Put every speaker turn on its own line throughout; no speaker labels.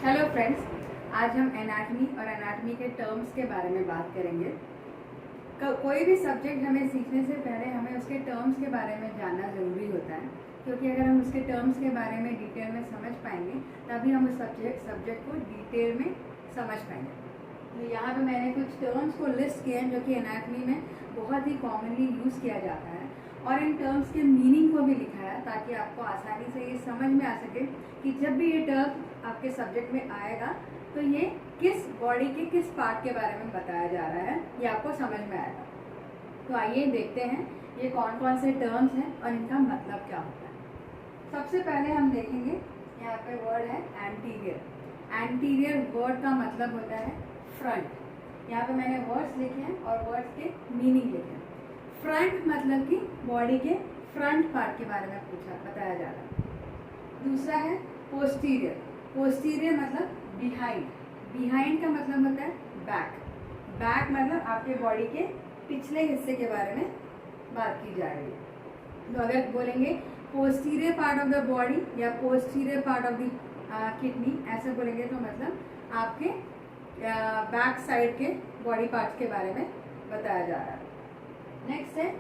Hello friends, आज हम anatomy और एनाटमी के टर्म्स के बारे में बात करेंगे। कोई भी सब्जेक्ट हमें सीखने से पहले हमें उसके टर्म्स के बारे में जानना ज़रूरी होता है, क्योंकि अगर हम उसके टर्म्स के बारे में डिटेल में समझ पाएंगे तभी हम उस सब्जेक्ट को डिटेल में समझ पाएंगे। तो यहाँ पे मैंने कुछ टर्म्स को लिस्ट किए हैं जो कि एनाटमी में बहुत ही कॉमनली यूज़ किया जाता है, और इन टर्म्स के मीनिंग को भी लिखा है ताकि आपको आसानी से ये समझ में आ सके कि जब भी ये टर्म आपके सब्जेक्ट में आएगा तो ये किस बॉडी के किस पार्ट के बारे में बताया जा रहा है, ये आपको समझ में आएगा। तो आइए देखते हैं ये कौन कौन से टर्म्स हैं और इनका मतलब क्या होता है। सबसे पहले हम देखेंगे, यहाँ पे वर्ड है एंटीरियर। एंटीरियर वर्ड का मतलब होता है फ्रंट। यहाँ पे मैंने वर्ड्स लिखे हैं और वर्ड्स के मीनिंग लिखे हैं। फ्रंट मतलब कि बॉडी के फ्रंट पार्ट के बारे में बताया जा रहा है। दूसरा है पोस्टीरियर। पोस्टीरियर मतलब बिहाइंड। बिहाइंड का मतलब होता है बैक। बैक मतलब आपके बॉडी के पिछले हिस्से के बारे में बात की जा रही है। तो अगर बोलेंगे posterior part of the body या posterior part of the kidney, ऐसे बोलेंगे तो मतलब आपके बैक साइड के बॉडी पार्ट्स के बारे में बताया जा रहा है। नेक्स्ट है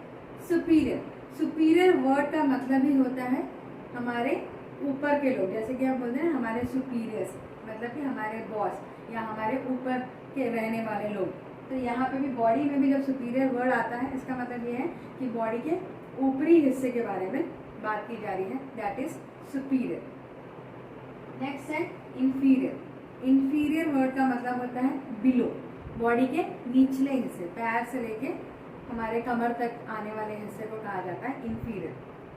सुपीरियर। सुपीरियर वर्ड का मतलब ही होता है हमारे ऊपर के लोग, जैसे कि हम बोलते हैं हमारे सुपीरियर्स, मतलब कि हमारे बॉस या हमारे ऊपर के रहने वाले लोग। तो यहाँ पे भी बॉडी में भी जब सुपीरियर वर्ड आता है, इसका मतलब ये है कि बॉडी के ऊपरी हिस्से के बारे में बात की जा रही है, दैट इज सुपीरियर। नेक्स्ट है इंफीरियर। इंफीरियर वर्ड का मतलब होता है बिलो। बॉडी के निचले हिस्से, पैर से लेके हमारे कमर तक आने वाले हिस्से को कहा जाता है इंफीरियर।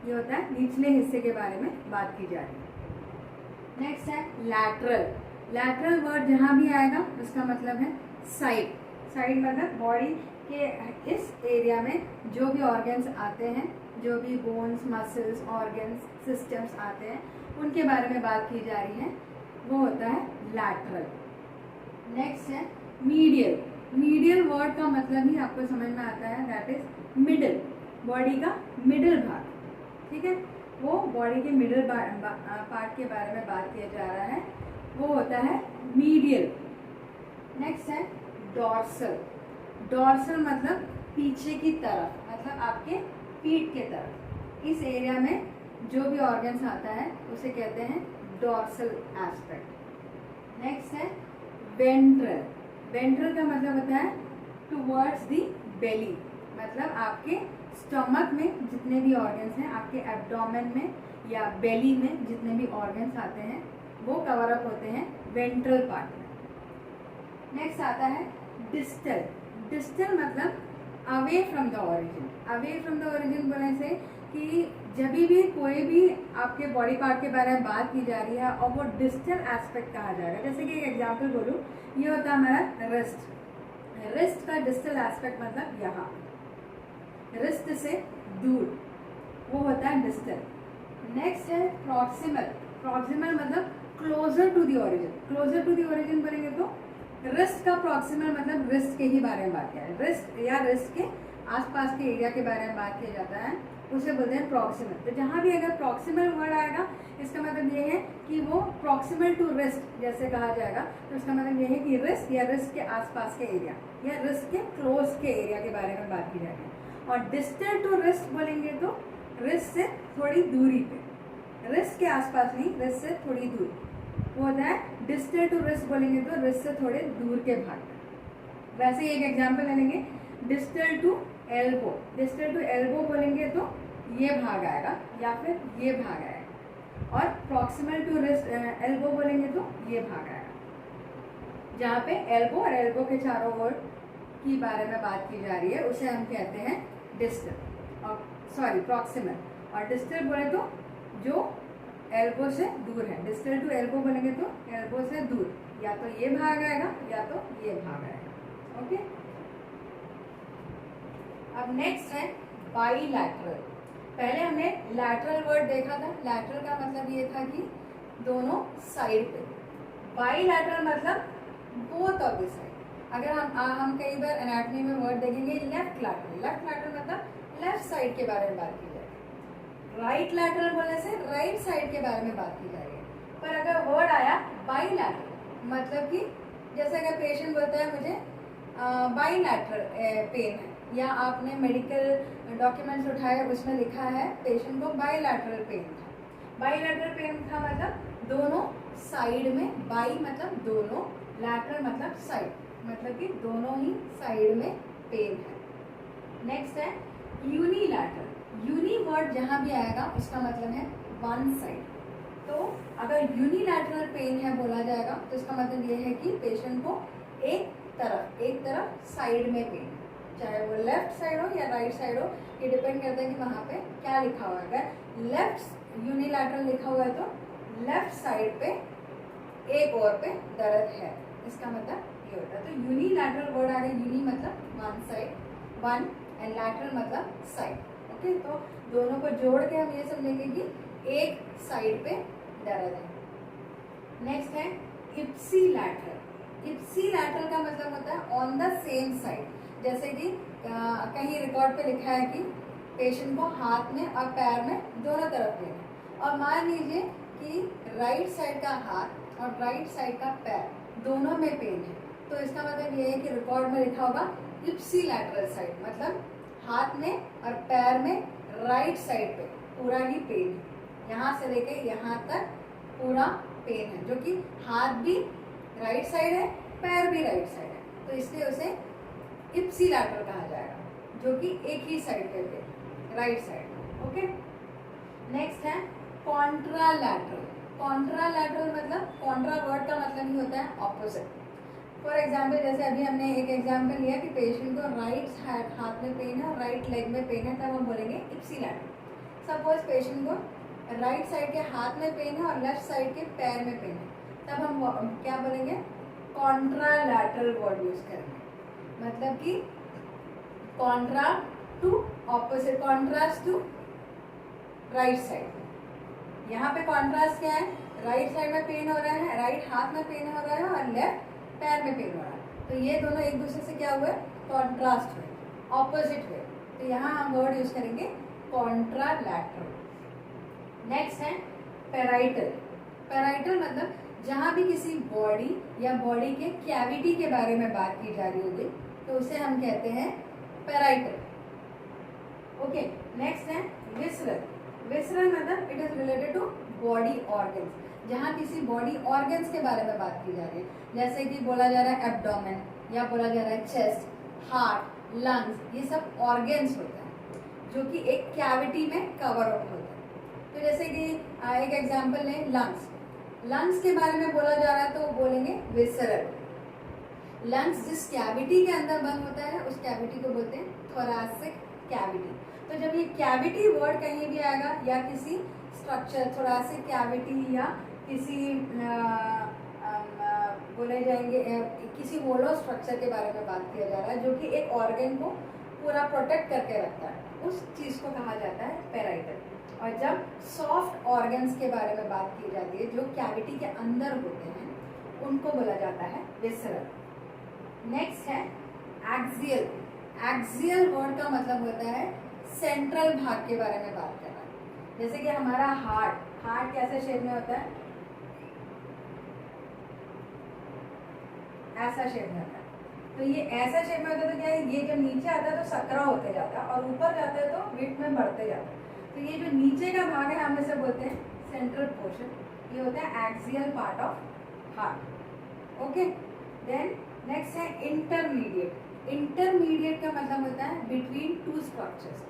ये होता है निचले हिस्से के बारे में बात की जा रही है। नेक्स्ट है लैटरल। लैटरल वर्ड जहाँ भी आएगा उसका मतलब है साइड। साइड मतलब बॉडी के इस एरिया में जो भी ऑर्गन्स आते हैं, जो भी बोन्स, मसल्स, ऑर्गन्स, सिस्टम्स आते हैं, उनके बारे में बात की जा रही है, वो होता है लैटरल। नेक्स्ट है मीडियल। मीडियल वर्ड का मतलब ही आपको समझ में आता है, दैट इज मिडल। बॉडी का मिडल भाग, ठीक है, वो बॉडी के मिडल पार्ट के बारे में बात किया जा रहा है, वो होता है मीडियल। नेक्स्ट है डॉर्सल। डॉर्सल मतलब पीछे की तरफ, मतलब आपके पीठ के तरफ, इस एरिया में जो भी ऑर्गन्स आता है उसे कहते हैं डॉर्सल एस्पेक्ट। नेक्स्ट है वेंट्रल। वेंट्रल का मतलब होता है टुवर्ड्स दी बेली, मतलब आपके स्टमक में जितने भी ऑर्गन्स हैं, आपके एब्डोमेन में या बेली में जितने भी ऑर्गन्स आते हैं वो कवर अप होते हैं वेंट्रल पार्ट में। नेक्स्ट आता है डिस्टल। डिस्टल मतलब away from the origin. Away from the origin बोलने से कि जब भी कोई भी आपके बॉडी पार्ट के बारे में बात की जा रही है और वो डिस्टल एस्पेक्ट कहा जाएगा। जैसे कि एक एग्जांपल बोलूँ, ये होता है हमारा रिस्ट। रिस्ट का डिस्टल एस्पेक्ट मतलब यहाँ, रिस्ट से दूर, वो होता है डिस्टल। नेक्स्ट है प्रॉक्सिमल। प्रॉक्सिमल मतलब closer to the origin. Closer to the origin बोलेंगे तो रिस्ट का प्रॉक्सिमल मतलब रिस्ट के ही बारे में बात किया है, रिस्ट या रिस्ट के आसपास के एरिया के बारे में बात किया जाता है, उसे बोलते हैं प्रॉक्सिमल। तो जहाँ भी अगर प्रॉक्सिमल वर्ड आएगा इसका मतलब ये है कि वो प्रॉक्सिमल टू रिस्ट जैसे कहा जाएगा, तो इसका मतलब ये है कि रिस्ट या रिस्ट के आसपास के एरिया या रिस्ट के क्लोज के एरिया के बारे में बात की जाएगी। और डिस्टल टू रिस्ट बोलेंगे तो रिस्ट से थोड़ी दूरी पे, रिस्ट के आसपास नहीं, रिस्ट से थोड़ी दूर, वो होता है डिस्टल टू रिस्ट बोलेंगे तो रिस्ट से थोड़े दूर के भाग में। वैसे एक एग्जांपल ले लेंगे, distal to elbow. Distal to elbow बोलेंगे तो ये भाग आएगा या फिर ये भाग आएगा, और प्रॉक्सिमल टू रिस्ट एल्बो बोलेंगे तो ये भाग आएगा। जहाँ पे एल्बो और एल्बो के चारों ओर की बारे में बात की जा रही है उसे हम कहते हैं डिस्टल, और सॉरी प्रॉक्सिमल। और डिस्टल बोले तो जो एल्बो से दूर है। डिस्टल टू एल्बो बोलेंगे तो एल्बो से दूर, या तो ये भाग आएगा या तो ये भाग आएगा। ओके, अब नेक्स्ट है बाईलैटरल। पहले हमने लैटरल वर्ड देखा था। लैटरल का मतलब ये था कि दोनों साइड पे। बाईलैटरल मतलब बोथ ऑफ द साइड। अगर हम कई बार एनाटॉमी में वर्ड देखेंगे लेफ्ट लैटरल। लेफ्ट लैटरल मतलब लेफ्ट साइड के बारे में बात की जाएगी। राइट लैटरल बोलने से राइट साइड के बारे में बात की जाएगी। पर अगर वर्ड आया बाईलैटरल, मतलब कि जैसे अगर पेशेंट बोलता है मुझे बाइलैटरल पेन है, या आपने मेडिकल डॉक्यूमेंट्स उठाए उसमें लिखा है पेशेंट को बाइलैटरल पेन था। बाइलैटरल पेन था मतलब दोनों साइड में, बाई मतलब दोनों, लैटरल मतलब साइड, मतलब कि दोनों ही साइड में पेन है। नेक्स्ट है यूनिलैटरल। यूनी वर्ड जहाँ भी आएगा उसका मतलब है वन साइड। तो अगर यूनिलैटरल पेन है बोला जाएगा तो इसका मतलब ये है कि पेशेंट को एक तरफ साइड में पेन, चाहे वो लेफ्ट साइड हो या राइट साइड हो, ये डिपेंड करता है कि वहाँ पे क्या लिखा हुआ है। अगर लेफ्ट यूनिलैटरल लिखा हुआ है तो लेफ्ट साइड पे एक और पे दर्द है, इसका मतलब ये होता है। तो यूनिलैटरल वर्ड आ गया, यूनि मतलब one side, one, and lateral मतलब साइड। ओके, तो दोनों को जोड़ के हम ये समझेंगे कि एक साइड पे दर्द है। नेक्स्ट है इप्सीलैटरल। इप्सीलैटरल का मतलब होता है ऑन द सेम साइड। जैसे कि कहीं रिकॉर्ड पे लिखा है कि पेशेंट को हाथ में और पैर में दोनों तरफ पेन है, और मान लीजिए कि राइट साइड का हाथ और राइट साइड का पैर दोनों में पेन है, तो इसका मतलब ये है कि रिकॉर्ड में लिखा होगा इप्सीलैटरल साइड, मतलब हाथ में और पैर में राइट साइड पे पूरा ही पेन है, यहाँ से लेके यहाँ तक पूरा पेन है, जो कि हाथ भी राइट साइड है, पैर भी राइट साइड है, तो इसलिए उसे इप्सीलैटरल कहा जाएगा, जो कि एक ही साइड पे pain, right side. Okay, next है कॉन्ट्रालैटरल। कॉन्ट्रालैटरल मतलब कॉन्ट्रा वर्ड का मतलब ही होता है ऑपोजिट। फॉर एग्जाम्पल जैसे अभी हमने एक एग्जाम्पल लिया कि पेशेंट को राइट हाथ में पेन है और राइट लेग में पेन है, तब हम बोलेंगे इप्सीलैटरल। सपोज पेशेंट को राइट साइड के हाथ में पेन है और लेफ्ट साइड के पैर में पेन है, तब हम क्या बोलेंगे, कॉन्ट्रालैटरल वर्ड यूज करेंगे, मतलब कि contra to opposite, contrast to right side. यहाँ पे कॉन्ट्रास्ट क्या है, राइट साइड में पेन हो रहा है, राइट हाथ में पेन हो रहा है और लेफ्ट पैर में पेन हो रहा है, तो ये दोनों एक दूसरे से क्या हुए, कॉन्ट्रास्ट हुए, ऑपोजिट हुए, तो यहाँ हम वर्ड यूज करेंगे कॉन्ट्रालैटरल। नेक्स्ट है पेराइटल। पेराइटल मतलब जहाँ भी किसी बॉडी या बॉडी के कैविटी के बारे में बात की जा रही होगी तो उसे हम कहते हैं पेराइटल। ओके, नेक्स्ट है विसरल। विसरल मतलब it is related to body organs, जहाँ किसी बॉडी ऑर्गन्स के बारे में बात की जा रही है, जैसे कि बोला जा रहा है एब्डोमेन, या बोला जा रहा है चेस्ट, हार्ट, लंग्स, ये सब ऑर्गन्स होते हैं जो कि एक कैविटी में कवर अप होते हैं। तो जैसे कि एक एग्जांपल लें, लंग्स। लंग्स के बारे में बोला जा रहा है तो बोलेंगे विसरल। लंग्स जिस कैविटी के अंदर बंद होता है उस कैविटी को बोलते हैं थोरैसिक कैविटी। तो जब ये कैविटी वर्ड कहीं भी आएगा या किसी स्ट्रक्चर, थोरैसिक कैविटी या किसी बोले जाएंगे किसी होलो स्ट्रक्चर के बारे में बात किया जा रहा है जो कि एक ऑर्गन को पूरा प्रोटेक्ट करके रखता है, उस चीज़ को कहा जाता है पेराइटल। और जब सॉफ्ट ऑर्गन्स के बारे में बात की जाती है जो कैविटी के अंदर होते हैं, उनको बोला जाता है विसरल। नेक्स्ट है एक्सियल। एक्सियल वर्ड का मतलब होता है सेंट्रल भाग के बारे में बात करना। जैसे कि हमारा हार्ट कैसे शेप में होता है, ऐसा शेप में होता है। तो ये ऐसा शेप में होता है तो क्या है, ये जब नीचे आता है तो सकरा होते जाता है और ऊपर जाता है तो विड्थ में बढ़ते जाता है। तो ये जो नीचे का भाग है हम इसे बोलते हैं सेंट्रल पोर्शन, ये होता है axial part of heart. Okay, then next है इंटरमीडिएट। इंटरमीडिएट का मतलब होता है बिटवीन टू स्ट्रक्चर्स,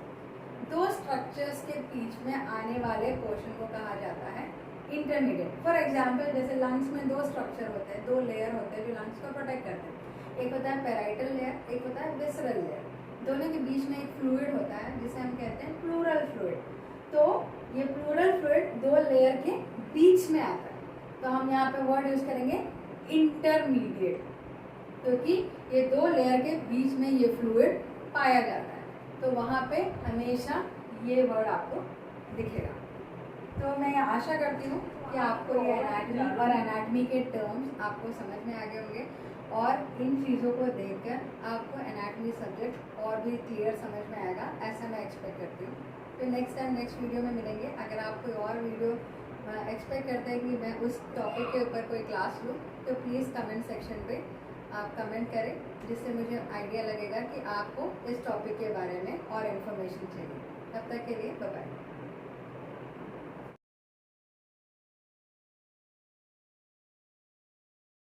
दो स्ट्रक्चर्स के बीच में आने वाले पोर्शन को कहा जाता है इंटरमीडिएट। फॉर एग्जाम्पल जैसे लंग्स में दो स्ट्रक्चर होते हैं, दो लेयर होते हैं जो लंग्स को प्रोटेक्ट करते हैं। एक होता है पेराइटल लेयर, एक होता है विसरल लेयर। दोनों के बीच में एक फ्लूइड होता है जिसे हम कहते हैं प्लूरल फ्लूइड। तो ये प्लूरल फ्लूइड दो लेयर के बीच में आता है, तो हम यहाँ पे वर्ड यूज करेंगे इंटरमीडिएट, क्योंकि ये दो लेयर के बीच में ये फ्लूइड पाया जाता है। तो वहाँ पे हमेशा ये वर्ड आपको दिखेगा। तो मैं आशा करती हूँ कि आपको ये एनाटमी और एनाटमी के टर्म्स आपको समझ में आ गए होंगे और इन चीज़ों को देखकर आपको एनाटमी सब्जेक्ट और भी क्लियर समझ में आएगा, ऐसा मैं एक्सपेक्ट करती हूँ। तो नेक्स्ट टाइम नेक्स्ट वीडियो में मिलेंगे। अगर आप कोई और वीडियो एक्सपेक्ट करते हैं कि मैं उस टॉपिक के ऊपर कोई क्लास लूँ, तो प्लीज़ कमेंट सेक्शन पे आप कमेंट करें, जिससे मुझे आइडिया लगेगा कि आपको इस टॉपिक के बारे में और इन्फॉर्मेशन चाहिए। तब तक के लिए बाय बाय।